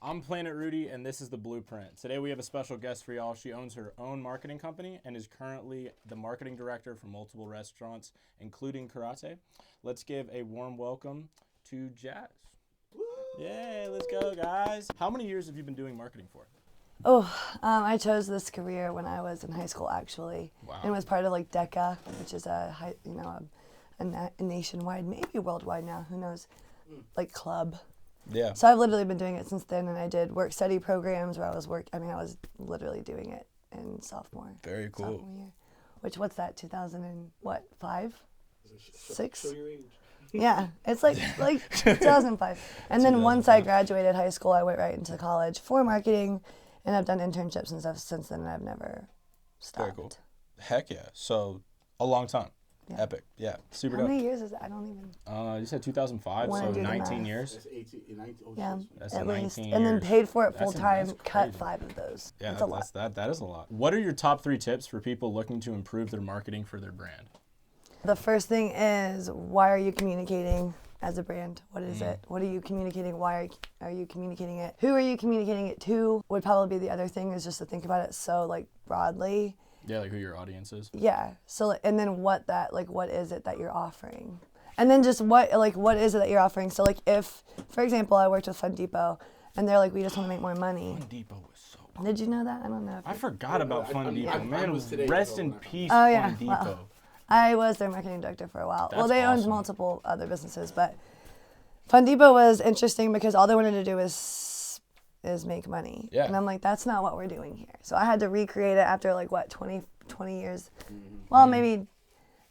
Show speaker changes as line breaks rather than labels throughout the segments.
I'm Planet Rudy, and this is the Bluprint. Today we have a special guest for y'all. She owns her own marketing company and is currently the marketing director for multiple restaurants, including Karate. Let's give a warm welcome to Jazz. Woo! Yay, let's go, guys. How many years have you been doing marketing for?
I chose this career when I was in high school, actually.
Wow.
And was part of like DECA, which is a nationwide, maybe worldwide now, who knows, like club.
Yeah.
So I've literally been doing it since then, and I did work study programs where I was literally doing it in sophomore.
Very cool.
Sophomore year. What's that, 2005? 6?
Show your age.
Yeah, it's like 2005. And then once I graduated high school, I went right into college for marketing, and I've done internships and stuff since then, and I've never stopped.
Very cool. Heck yeah. So a long time. Yeah. Epic. Yeah. Super dope.
How many years is it? I don't even.
You said 2005, so 19 years.
That's 18, 19, oh,
Yeah,
That's
at
19
least.
years.
And then paid for it
That's
full time,
crazy.
cut 5 of those.
Yeah,
that's a lot.
That is a lot. What are your top 3 tips for people looking to improve their marketing for their brand?
The first thing is, why are you communicating as a brand? What is it? What are you communicating? Why are you communicating it? Who are you communicating it to? Would probably be the other thing, is just to think about it so like broadly.
Yeah, like who your audience is.
Yeah. So and then what is it that you're offering? And then just what is it that you're offering? So like if, for example, I worked with Fun Depot and they're like, we just want to make more money.
Fun Depot was so cool.
Did you know that? I don't know.
I forgot about Fun Depot.
I was today,
rest
so
in
when I-
peace,
Oh, yeah.
Fun Depot.
Wow. I was their marketing director for a while.
That's
They owned
awesome.
multiple other businesses, but Fun Depot was interesting because all they wanted to do is make money.
Yeah.
And I'm like, that's not what we're doing here. So I had to recreate it after 20 years. Well, maybe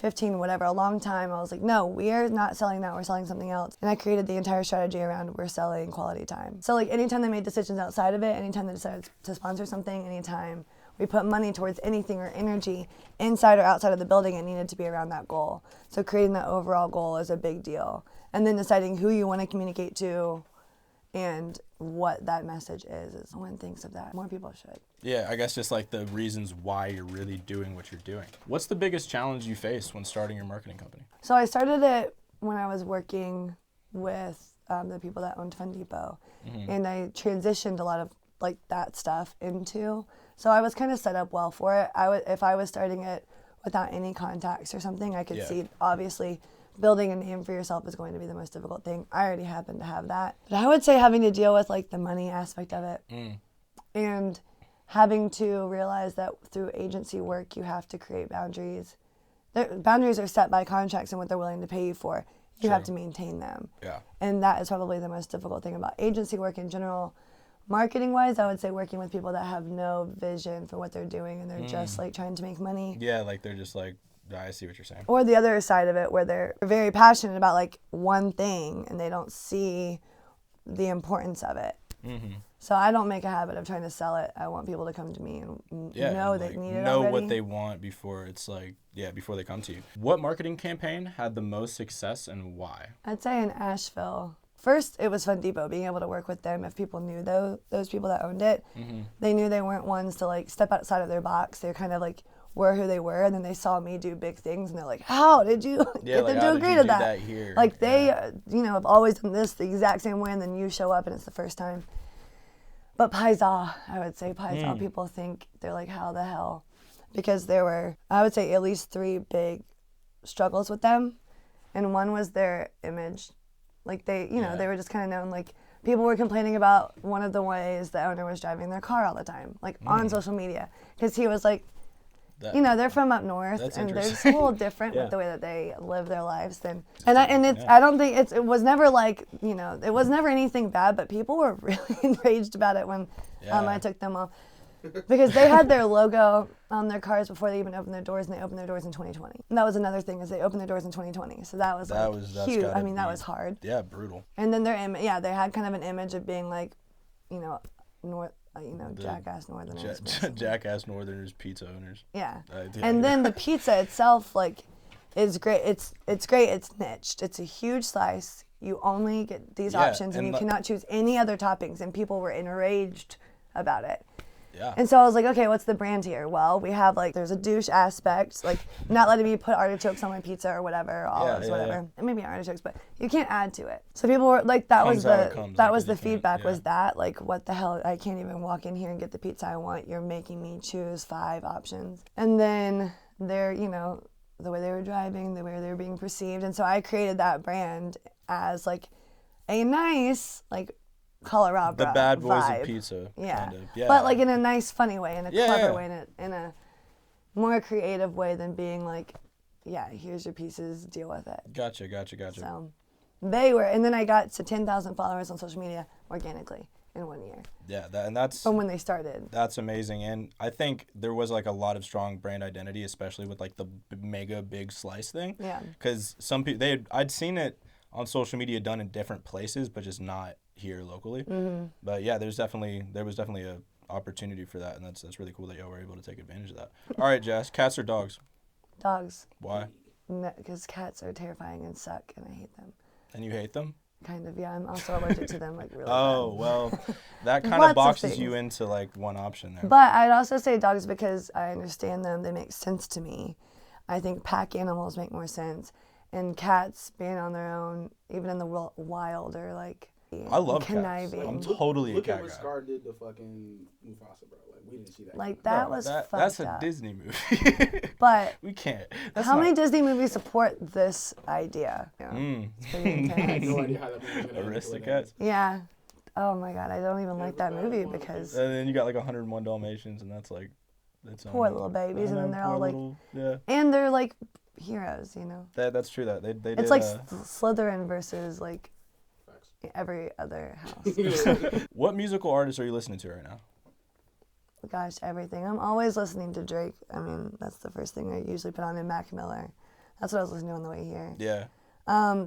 15, whatever, a long time. I was like, no, we are not selling that. We're selling something else. And I created the entire strategy around we're selling quality time. So like anytime they made decisions outside of it, anytime they decided to sponsor something, anytime we put money towards anything or energy inside or outside of the building, it needed to be around that goal. So creating that overall goal is a big deal. And then deciding who you want to communicate to and what that message is one thinks of that. More people should.
Yeah, I guess just like the reasons why you're really doing what you're doing. What's the biggest challenge you faced when starting your marketing company?
So I started it when I was working with the people that owned Fun Depot, and I transitioned a lot of like that stuff into. So I was kind of set up well for it. If I was starting it without any contacts or something, I could see obviously building a name for yourself is going to be the most difficult thing. I already happen to have that. But I would say having to deal with like the money aspect of it and having to realize that through agency work, you have to create boundaries. Boundaries are set by contracts and what they're willing to pay you for. You have to maintain them.
Yeah.
And that is probably the most difficult thing about agency work in general. Marketing-wise, I would say working with people that have no vision for what they're doing and they're just like trying to make money.
Yeah, like they're just like, I see what you're saying.
Or the other side of it where they're very passionate about like one thing and they don't see the importance of it. So I don't make a habit of trying to sell it. I want people to come to me and know they need it
know
already.
what they want before it's like, before they come to you. What marketing campaign had the most success and why?
I'd say in Asheville. First, it was Fun Depot, being able to work with them. If people knew those people that owned it, they knew they weren't ones to like step outside of their box. They kind of like were who they were, and then they saw me do big things, and they're like, how did you get them to agree to that? Like they, have always done this the exact same way, and then you show up and it's the first time. But Paiza, I would say Paiza, people think, they're like, how the hell? Because there were, I would say, at least 3 big struggles with them, and one was their image. Like they, they were just kind of known, like people were complaining about one of the ways the owner was driving their car all the time, like on social media, because he was like, they're from up north, and they're just a little different with the way that they live their lives. I don't think it was never like, it was never anything bad, but people were really enraged about it when I took them off. Because they had their logo on their cars before they even opened their doors, and they opened their doors in 2020. And that was another thing, is they opened their doors in 2020. So that was huge. I mean, that was hard.
Yeah, brutal.
And then they had kind of an image of being like, jackass Northerners.
Jackass Northerners, pizza owners.
Yeah. And then the pizza itself, is great. It's great. It's niched. It's a huge slice. You only get these options, and you cannot choose any other toppings. And people were enraged about it.
Yeah.
And so I was like, okay, what's the brand here? Well, we have like, there's a douche aspect, like not letting me put artichokes on my pizza or whatever, olives, whatever. And maybe artichokes, but you can't add to it. So people were like, that was the feedback was that, like, what the hell? I can't even walk in here and get the pizza I want. You're making me choose 5 options. And then they're, you know, the way they were driving, the way they were being perceived. And so I created that brand as like a nice, like, Colorado
the bad boys
vibe.
of pizza.
Yeah.
Kind of. Yeah.
But like in a nice, funny way, in a clever way, in a more creative way than being like, yeah, here's your pieces, deal with it.
Gotcha.
So they were, and then I got to 10,000 followers on social media organically in 1 year.
Yeah, and that's
from when they started.
That's amazing, and I think there was like a lot of strong brand identity, especially with like the mega big slice thing.
Yeah.
Because some people, I'd seen it on social media done in different places, but just not here locally.
Mm-hmm.
But yeah, there was definitely a opportunity for that, and that's really cool that y'all were able to take advantage of that. All right, Jess, cats or dogs?
Dogs.
Why?
Because cats are terrifying and suck, and I hate them.
And you hate them?
Kind of, yeah. I'm also allergic to them, like really
Oh,
bad.
well, that kind of boxes you into like one option there.
But I'd also say dogs because I understand them. They make sense to me. I think pack animals make more sense. And cats being on their own, even in the wild, are like
I love
conniving.
cats. I'm totally a cat guy.
Look at what Scar did to fucking Mufasa, bro. Like, we didn't see that.
Like, that was fucked up.
That's a Disney movie.
But
we can't.
How many Disney movies support this idea? Yeah. It's pretty intense.
I had no idea how that movie was going to
Aristocats?
Yeah. Oh my god, I don't even like that movie because...
And then you got like 101 Dalmatians, and that's like...
Poor little babies, and then they're all like...
Yeah.
And they're like heroes, you know?
That's true. That they
it's
did,
like Slytherin versus like every other house.
What musical artists are you listening to right now?
Gosh, everything. I'm always listening to Drake. I mean, that's the first thing I usually put on in Mac Miller. That's what I was listening to on the way here.
Yeah.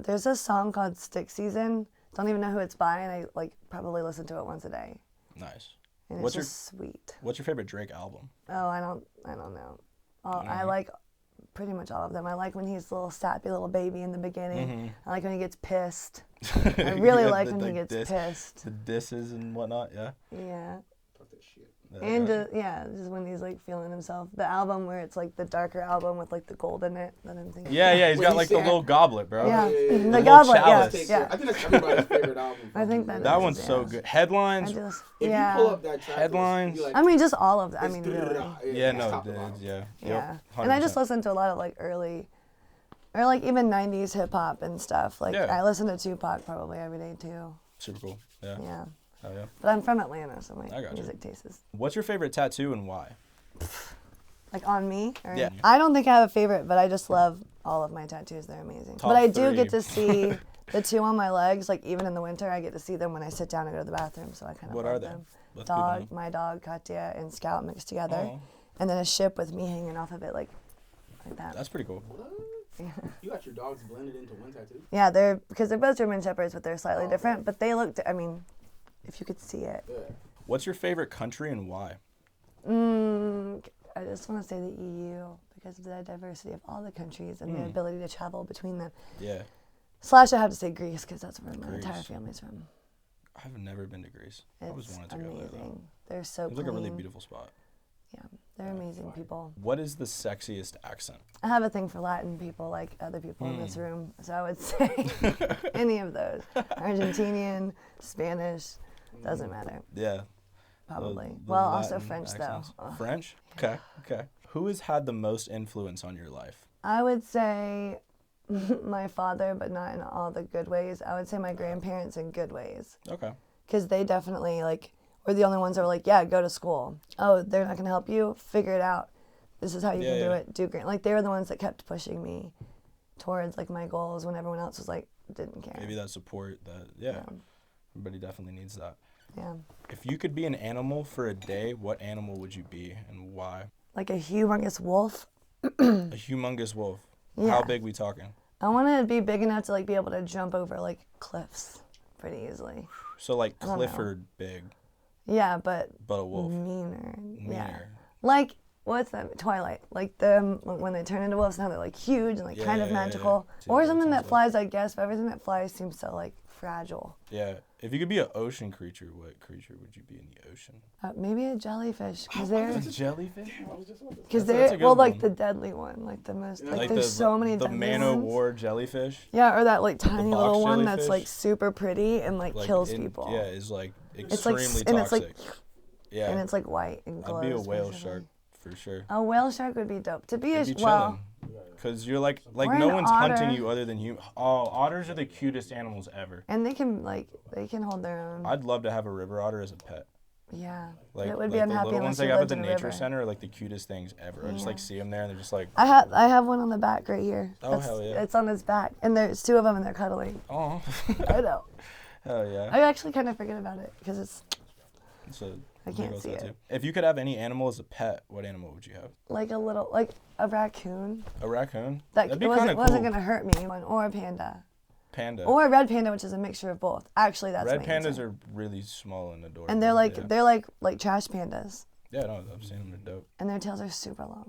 There's a song called Stick Season. Don't even know who it's by, and I like probably listen to it once a day.
Nice.
And it's just sweet.
What's your favorite Drake album?
Oh, I don't know. I like pretty much all of them. I like when he's a little sappy little baby in the beginning.
Mm-hmm.
I like when he gets pissed. I really like when he gets pissed.
The disses and whatnot, yeah?
Yeah.
Fuck that shit.
And just when he's like feeling himself. The album where it's like the darker album with like the gold in it that I'm thinking.
Yeah, he's got like the little goblet, bro.
Yeah,
The
the goblet,
chalice.
yeah.
I think that's everybody's favorite album.
I think
that one's so good. Headlines.
If you pull up that track,
Headlines.
like,
I mean, just all of them. I mean, really.
Yeah, no, dude, yeah.
Yeah.
Yep,
And I just listen to a lot of like early, or like even 90s hip hop and stuff. Like I listen to Tupac probably every day too.
Super cool. Yeah.
Yeah.
Oh, yeah.
But I'm from Atlanta, so my music taste is.
What's your favorite tattoo and why?
Like on me? Or
Yeah.
I don't think I have a favorite, but I just love all of my tattoos. They're amazing.
Top
but I do
3.
get to see the 2 on my legs, like even in the winter, I get to see them when I sit down and go to the bathroom. So I kind of
What
love
are they?
them.
Let's
My dog, Katya, and Scout mixed together.
Oh.
And then a ship with me hanging off of it like that.
That's pretty cool.
What? You got your dogs blended into one tattoo?
Yeah, because they're both German Shepherds, but they're slightly different. But they look, I mean, if you could see it.
Yeah.
What's your favorite country and why?
I just want to say the EU because of the diversity of all the countries and the ability to travel between them.
Yeah.
/ I have to say Greece because that's where my entire family's from.
I've never been to Greece. I always wanted to go there, though.
They're so
It's like a really beautiful spot.
Yeah, they're amazing people.
What is the sexiest accent?
I have a thing for Latin people, like other people in this room, so I would say any of those. Argentinian, Spanish, doesn't matter.
Yeah.
Probably.
The
Well, also
Latin
French,
accents.
though.
French? Okay. Who has had the most influence on your life?
I would say my father, but not in all the good ways. I would say my grandparents in good ways.
Okay.
Because they definitely, like, were the only ones that were like, yeah, go to school. Oh, they're not going to help you? Figure it out. This is how you can do it. Do great. Like, they were the ones that kept pushing me towards, like, my goals when everyone else was, like, didn't care.
Maybe that support that, everybody definitely needs that.
Yeah.
If you could be an animal for a day, what animal would you be and why?
Like a humongous wolf.
A humongous wolf.
Yeah.
How big we talking?
I want to be big enough to, like, be able to jump over, like, cliffs pretty easily.
So, like, Clifford big.
Yeah, but
a wolf.
Meaner. Yeah.
Meaner.
Like, what's that? Twilight. Like, them, when they turn into wolves, now they're, like, huge and, like, kind of magical.
Yeah.
Or something that flies, I guess, but everything that flies seems so, like, fragile.
Yeah. If you could be an ocean creature, what creature would you be in the ocean?
Maybe a jellyfish, because they're
A jellyfish?
because
That's a
they're
good
like
one.
the deadly one, like the most.
Yeah.
Like,
Like
there's so many
the
deadly
man-o'-war jellyfish.
Yeah, or that like tiny
box
little one that's
jellyfish.
like super pretty and like kills people.
Yeah, is like
It's like
extremely
and it's
toxic.
like
yeah,
and it's like white and glows.
I'd be a whale
basically.
shark for sure.
A whale shark would be dope. To be
It'd
a
be
well,
Because you're like
Or
no
an
one's hunting
otter.
you other than you. Oh, otters are the cutest animals ever.
and they can hold their own.
I'd love to have a river otter as a pet.
Yeah,
Like,
it would
like
be
the
unhappy
little ones
unless
they
you
have at
lived
the
in a
nature
river.
center are like the cutest things ever. I just like
Yeah.
see them there and they're just like,
I have one on the back right here.
Oh, hell yeah.
It's on his back, and there's 2 of them, and they're cuddling.
oh,
I know.
hell yeah.
I actually kind of forget about it because it's
It's a
I
big
can't
old
see
tattoo.
it.
If you could have any animal as a pet, what animal would you have?
like a raccoon.
A raccoon?
That
That'd be
it
kind of cool.
wasn't gonna hurt me. Or a panda.
Panda.
Or a red panda, which is a mixture of both. Actually, that's
Red
my
pandas
answer.
are really small and adorable.
And they're
yeah.
like trash pandas,
Yeah, no, I've seen them. They're dope.
and their tails are super long.